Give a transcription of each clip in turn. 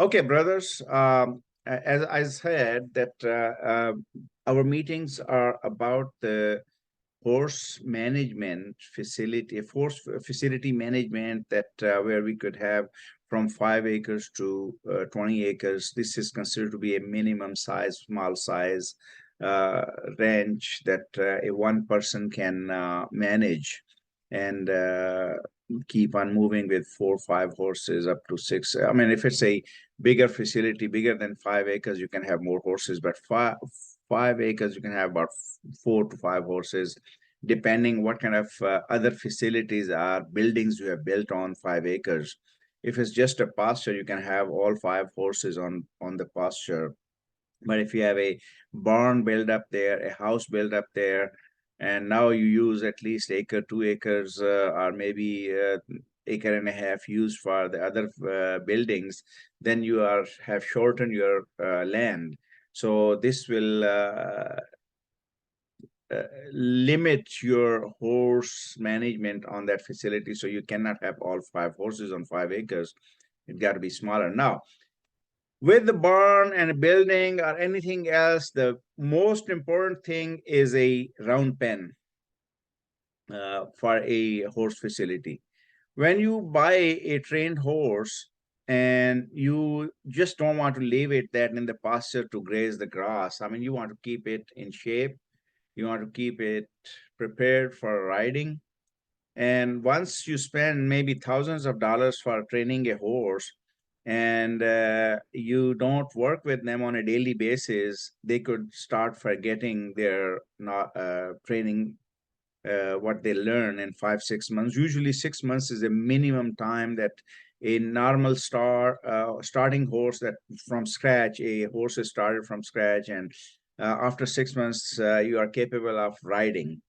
Okay, brothers. As I said, that our meetings are about the horse management facility, horse facility management that where we could have from 5 acres to 20 acres. This is considered to be a minimum size, small size uh, ranch that a one person can manage and keep on moving with 4 or 5 horses up to six. I mean, if it's a bigger facility, bigger than 5 acres, you can have more horses, but five acres, you can have about 4 to 5 horses, depending what kind of other facilities or buildings you have built on 5 acres. If it's just a pasture, you can have all 5 horses on the pasture. But if you have a barn built up there, a house built up there, and now you use at least acre, 2 acres, or maybe acre and a half used for the other buildings, then you are have shortened your land. So this will limit your horse management on that facility. So you cannot have all 5 horses on 5 acres. It got to be smaller. Now, with the barn and a building or anything else, the most important thing is a round pen for a horse facility. When you buy a trained horse and you just don't want to leave it that in the pasture to graze the grass, I mean, you want to keep it in shape, you want to keep it prepared for riding. And once you spend maybe thousands of dollars for training a horse, and you don't work with them on a daily basis, they could start forgetting their not training, what they learn in 5 6 months. Usually 6 months is a minimum time that a normal starting horse, that from scratch, a horse is started from scratch, and after 6 months you are capable of riding.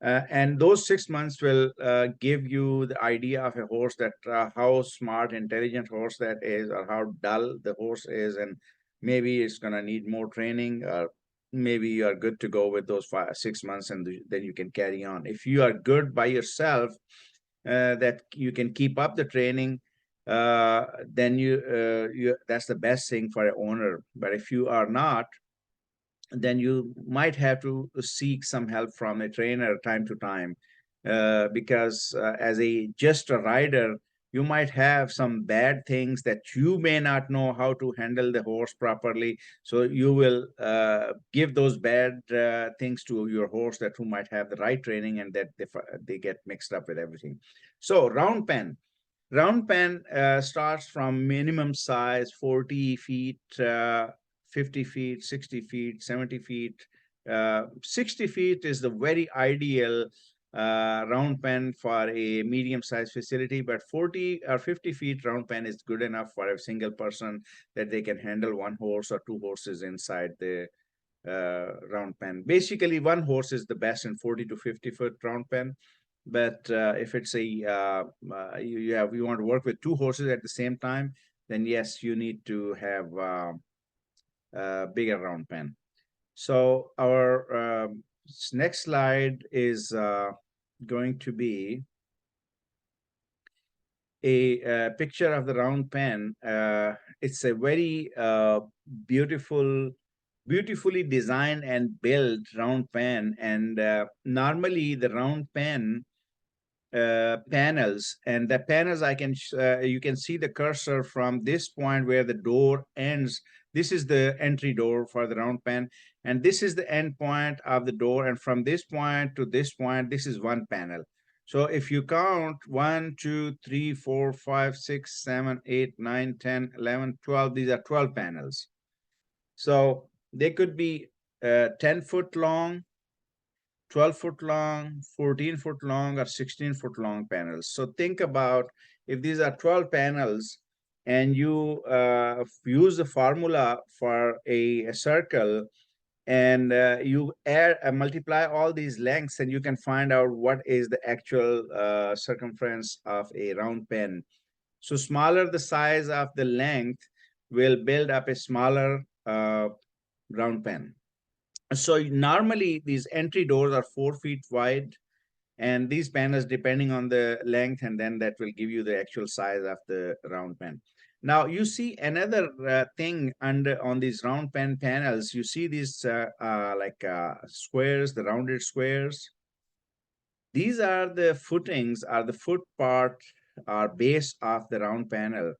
And those 6 months will give you the idea of a horse, that how smart, intelligent horse that is, or how dull the horse is, and maybe it's going to need more training, or maybe you are good to go with those 6 months, and then you can carry on. If you are good by yourself, that you can keep up the training, then you that's the best thing for an owner. But if you are not, then you might have to seek some help from a trainer time to time, because as a just a rider, you might have some bad things that you may not know how to handle the horse properly. So you will give those bad things to your horse, that who might have the right training, and that they get mixed up with everything. So round pen starts from minimum size 40 feet, 50 feet, 60 feet, 70 feet. 60 feet is the very ideal round pen for a medium sized facility, but 40 or 50 feet round pen is good enough for a single person, that they can handle one horse or two horses inside the round pen. Basically, one horse is the best in 40 to 50 foot round pen. But if it's you want to work with two horses at the same time, then yes, you need to have bigger round pen. So our next slide is going to be a picture of the round pen. It's a very beautifully designed and built round pen. And normally the round pen panels, and the panels, you can see the cursor from this point where the door ends. This is the entry door for the round pen, and this is the end point of the door, and from this point to this point, this is one panel. So if you count 1 2 3 4 5 6 7 8 9 10 11 12, these are 12 panels. So they could be 10 foot long, 12 foot long, 14 foot long, or 16 foot long panels. So think about, if these are 12 panels and you use the formula for a circle, and you add multiply all these lengths, and you can find out what is the actual circumference of a round pen. So smaller the size of the length will build up a smaller round pen. So normally these entry doors are 4 feet wide, and these panels, depending on the length, and then that will give you the actual size of the round pen. Now you see another thing under on these round pen panels. You see these squares, the rounded squares. These are the footings, are the foot part, or base of the round panel.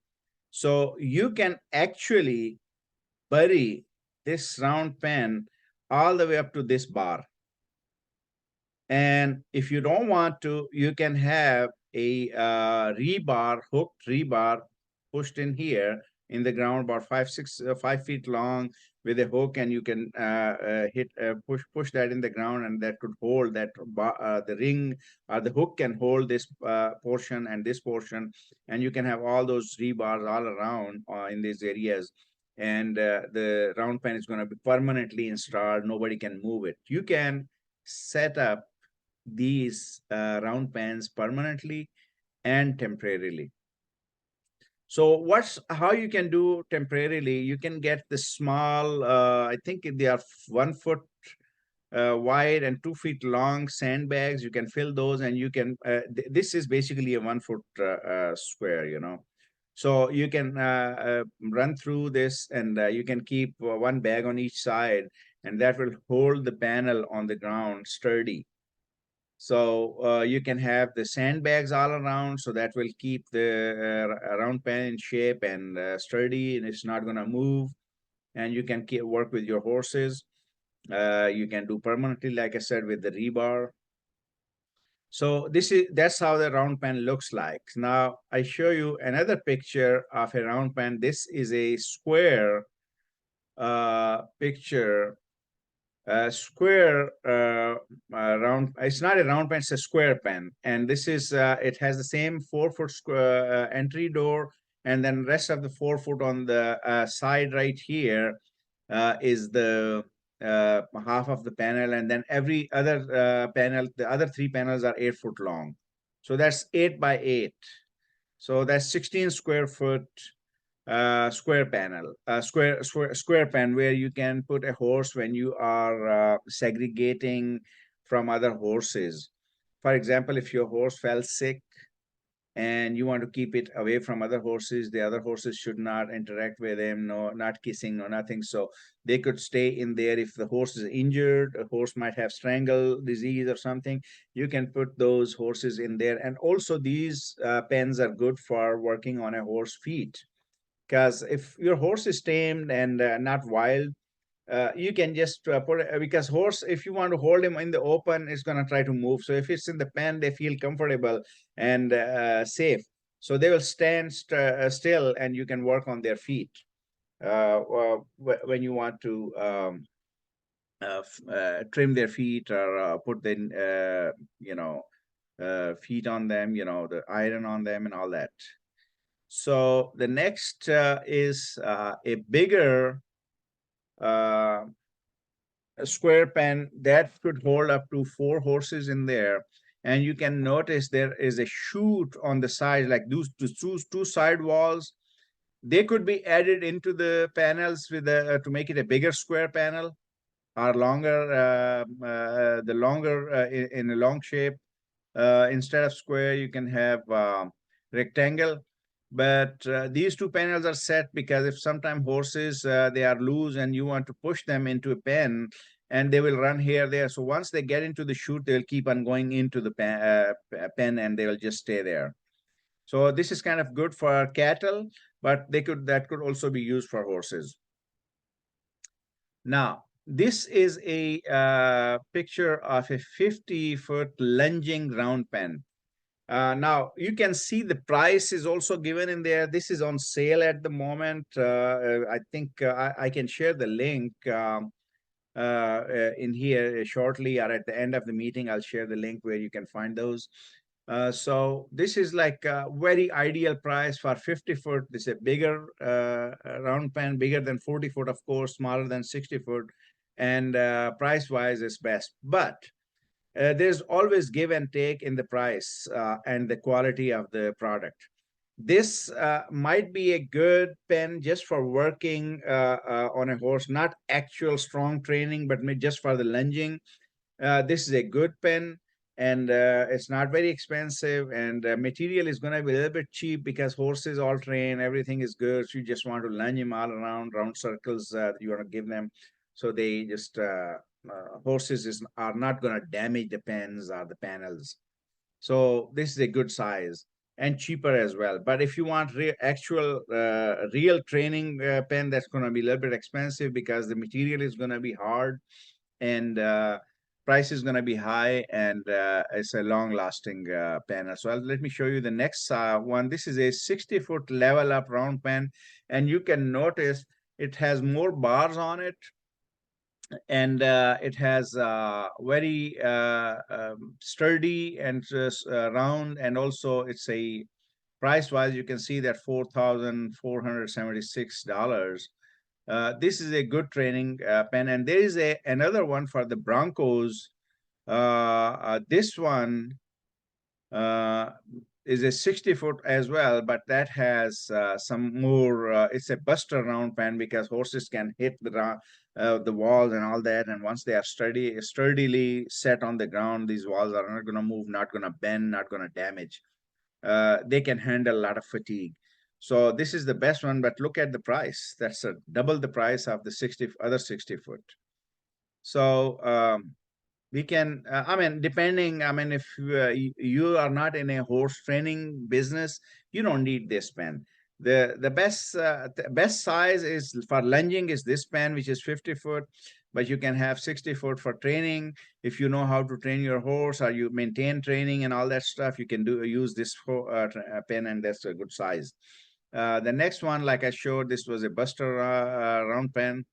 So you can actually bury this round pen all the way up to this bar. And if you don't want to, you can have a rebar, hooked rebar pushed in here in the ground about 5 feet long with a hook, and you can push that in the ground, and that could hold that bar, the ring or the hook can hold this portion and this portion, and you can have all those rebars all around in these areas. And the round pen is going to be permanently installed. Nobody can move it. You can set up these round pans permanently and temporarily. So how you can do temporarily? You can get the small, I think they are 1 foot wide and 2 feet long sandbags. You can fill those, and you can. This is basically a 1 foot square, you know. So you can run through this, and you can keep one bag on each side, and that will hold the panel on the ground sturdy. So you can have the sandbags all around, so that will keep the round pen in shape and sturdy, and it's not going to move. And you can work with your horses. You can do permanently, like I said, with the rebar. So that's how the round pen looks like. Now I show you another picture of a round pen. This is a square picture, square round. It's not a round pen, it's a square pen, and this is it has the same 4 foot square entry door, and then rest of the 4 foot on the side right here is the half of the panel, and then every other panel, the other 3 panels are 8 foot long. So that's 8 by 8. So that's 16 square foot square panel, square pen, where you can put a horse when you are segregating from other horses. For example, if your horse fell sick and you want to keep it away from other horses, the other horses should not interact with them, no, not kissing, no, nothing. So they could stay in there. If the horse is injured, a horse might have strangle disease or something, you can put those horses in there. And also these pens are good for working on a horse feet, because if your horse is tamed and not wild, you can just put it, because horse, if you want to hold him in the open, it's going to try to move. So if it's in the pen, they feel comfortable and safe, so they will stand still, and you can work on their feet when you want to trim their feet, or put the feet on them, the iron on them and all that. So the next is a bigger square pen that could hold up to 4 horses in there. And you can notice there is a chute on the side, like those two side walls. They could be added into the panels with to make it a bigger square panel, or longer, the longer in a long shape. Instead of square, you can have rectangle. But these 2 panels are set because if sometimes horses, they are loose and you want to push them into a pen, and they will run here, there. So once they get into the chute, they'll keep on going into the pen, and they will just stay there. So this is kind of good for cattle, but that could also be used for horses. Now, this is a picture of a 50-foot lunging round pen. Now you can see the price is also given in there. This is on sale at the moment. I think I can share the link in here shortly, or at the end of the meeting, I'll share the link where you can find those. So this is like a very ideal price for 50 foot. This is a bigger round pen, bigger than 40 foot, of course, smaller than 60 foot, and price wise is best. But there's always give and take in the price and the quality of the product. This might be a good pen just for working on a horse, not actual strong training, but just for the lunging. This is a good pen. and it's not very expensive, and material is going to be a little bit cheap because horses all train, everything is good. So you just want to lunge them all around round circles. You want to give them so they just horses are not going to damage the pens or the panels. So this is a good size and cheaper as well. But if you want actual real training pen, that's going to be a little bit expensive because the material is going to be hard, and price is going to be high, and it's a long lasting pen. So let me show you the next one. This is a 60-foot level up round pen, and you can notice it has more bars on it, and it has very sturdy and round, and also it's a price wise you can see that $4,476. This is a good training pen, and there is another one for the Broncos. This one uh, is a 60-foot as well, but that has some more. It's a buster round pen because horses can hit the walls and all that, and once they are sturdily set on the ground, these walls are not going to move, not going to bend, not going to damage. They can handle a lot of fatigue. So this is the best one, but look at the price. That's double the price of the 60 other 60-foot. So we can, I mean, depending, I mean, if you are not in a horse training business, you don't need this pen. The best size is for lunging is this pen, which is 50-foot, but you can have 60-foot for training. If you know how to train your horse or you maintain training and all that stuff, you can use this pen, and that's a good size. The next one, like I showed, this was a Buster round pen.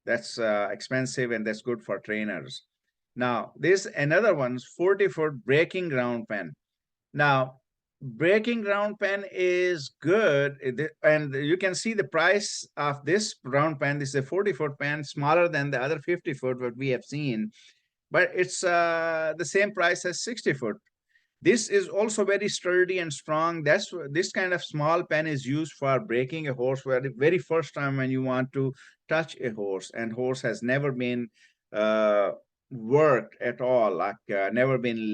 That's expensive, and that's good for trainers. Now, this another one's 40-foot breaking ground pen. Now, breaking ground pen is good, and you can see the price of this round pen. This is a 40-foot pen, smaller than the other 50-foot what we have seen, but it's the same price as 60-foot. This is also very sturdy and strong. That's this kind of small pen is used for breaking a horse for the very first time when you want to touch a horse, and horse has never been uh, worked at all, like never been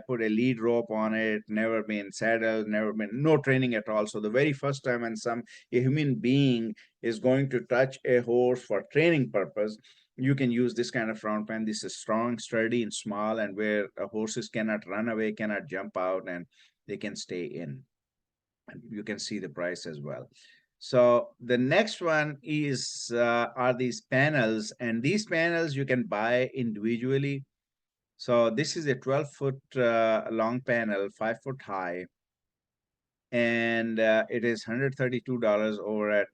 put a lead rope on it, never been saddled, never been no training at all. So the very first time when a human being is going to touch a horse for training purpose, you can use this kind of round pen. This is strong, sturdy, and small, and where horses cannot run away, cannot jump out, and they can stay in. And you can see the price as well. So the next one is are these panels, and these panels you can buy individually. So this is a 12-foot long panel, 5 foot high, and it is $132 over at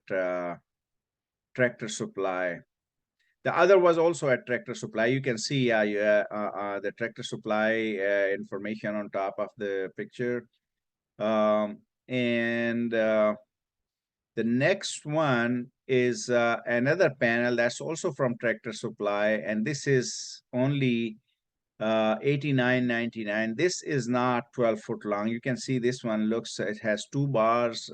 Tractor Supply. The other was also at Tractor Supply. You can see the Tractor Supply information on top of the picture. And the next one is another panel that's also from Tractor Supply, and this is only $89.99. This is not 12-foot long. You can see this one looks, it has two bars,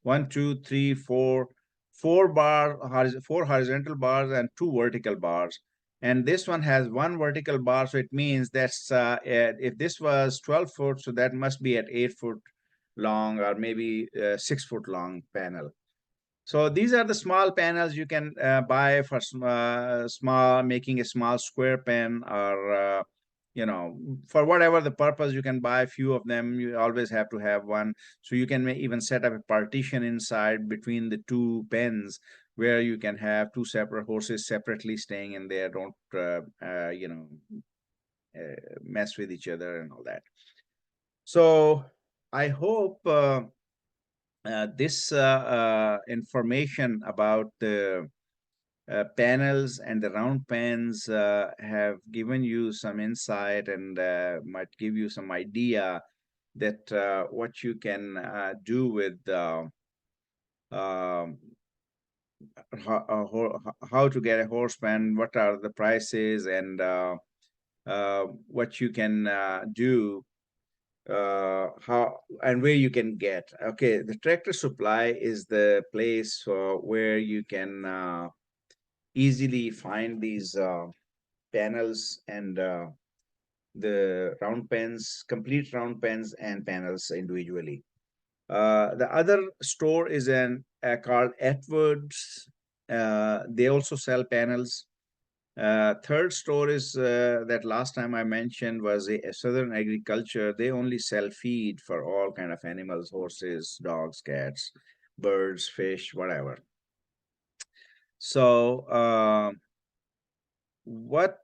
one, two, three, four, four horizontal bars and two vertical bars. And this one has one vertical bar, so it means that's if this was 12 foot, so that must be at 8 foot long or maybe 6 foot long panel. So these are the small panels you can buy for small, making a small square pen, or for whatever the purpose. You can buy a few of them. You always have to have one, so you can even set up a partition inside between the two pens, where you can have two separate horses separately staying in there. Don't mess with each other and all that. So I hope this information about the panels and the round pens have given you some insight, and might give you some idea that what you can do with um, how to get a horse pen, what are the prices, and what you can do, how and where you can get. Okay, the Tractor Supply is the place where you can easily find these panels, and the round pens, complete round pens and panels individually. The other store is called Edwards. They also sell panels. Third store is that last time I mentioned was a Southern Agriculture. They only sell feed for all kind of animals, horses, dogs, cats, birds, fish, whatever. So, what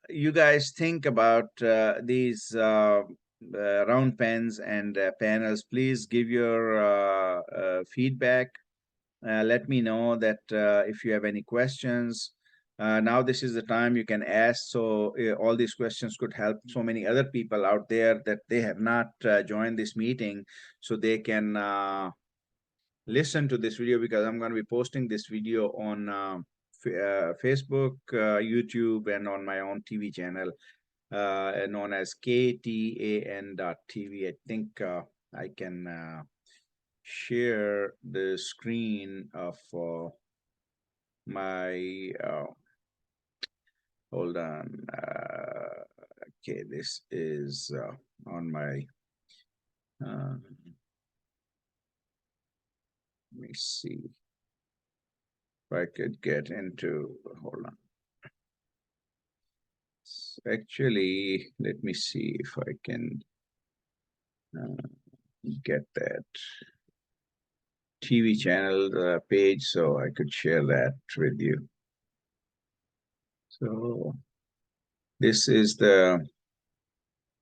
you guys think about these round pens and panels? Please give your feedback. Let me know that if you have any questions. Now this is the time you can ask. So all these questions could help so many other people out there that they have not joined this meeting, so they can listen to this video, because I'm going to be posting this video on Facebook, YouTube, and on my own TV channel known as KTAN.TV. I think I can share the screen of my hold on. Okay, this is on my let me see if I could get into, hold on. Actually, let me see if I can get that TV channel page so I could share that with you. So this is the,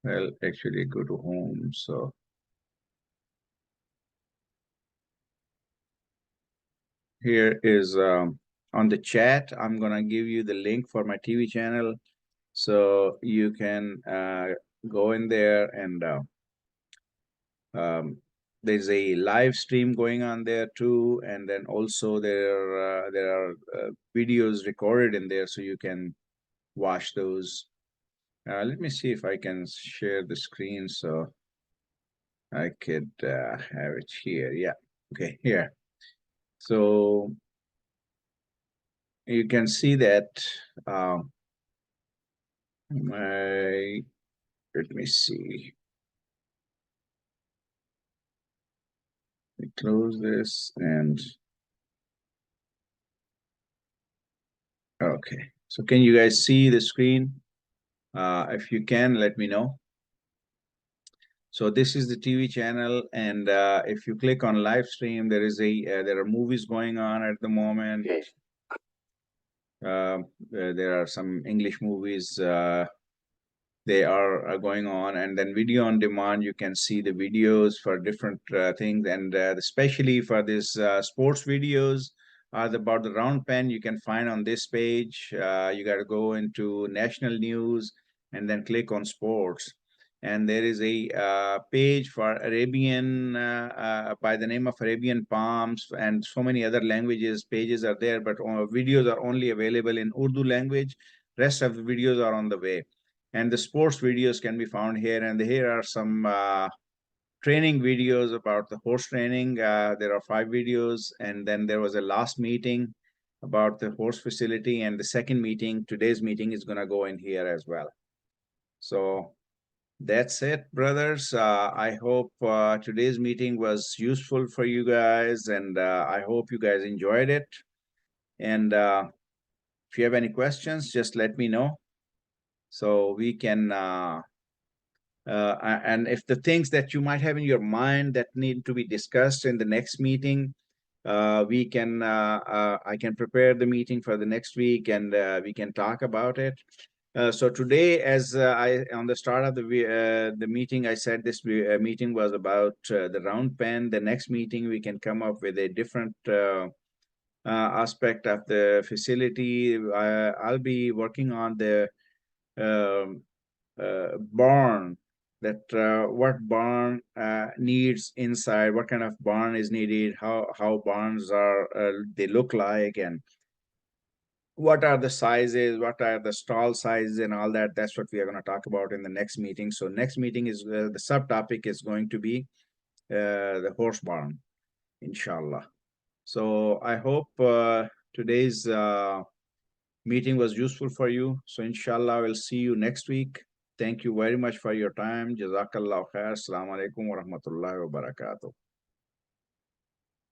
well, actually go to home. So here is on the chat, I'm gonna give you the link for my TV channel, so you can go in there and there's a live stream going on there too, and then also there are videos recorded in there, so you can watch those. Let me see if I can share the screen so I could have it here. Yeah, okay, here. So you can see that let me see. We close this and okay. So can you guys see the screen? If you can, let me know. So this is the TV channel, and if you click on live stream, there is there are movies going on at the moment. There are some English movies. They are going on, and then video on demand. You can see the videos for different things, and especially for this sports videos about the round pen, you can find on this page. You got to go into national news and then click on sports, and there is a page for Arabian by the name of Arabian Palms, and so many other languages pages are there, but videos are only available in Urdu language. Rest of the videos are on the way, and the sports videos can be found here. And here are some training videos about the horse training. There are 5 videos, and then there was a last meeting about the horse facility, and the second meeting, today's meeting, is going to go in here as well. So that's it, brothers. I hope today's meeting was useful for you guys, and I hope you guys enjoyed it. And if you have any questions, just let me know so we can and if the things that you might have in your mind that need to be discussed in the next meeting, I can prepare the meeting for the next week, and we can talk about it. So today, as I on the start of the meeting, I said this meeting was about the round pen. The next meeting, we can come up with a different aspect of the facility. I'll be working on the um, barn, that what barn needs inside, what kind of barn is needed, how barns are they look like, and what are the sizes, what are the stall sizes, and all that. That's what we are going to talk about in the next meeting. So next meeting is the subtopic is going to be the horse barn, inshallah. So I hope today's meeting was useful for you. So inshallah, we'll see you next week. Thank you very much for your time. Jazakallah khair. Assalamu alaikum wa rahmatullahi wa barakatuh.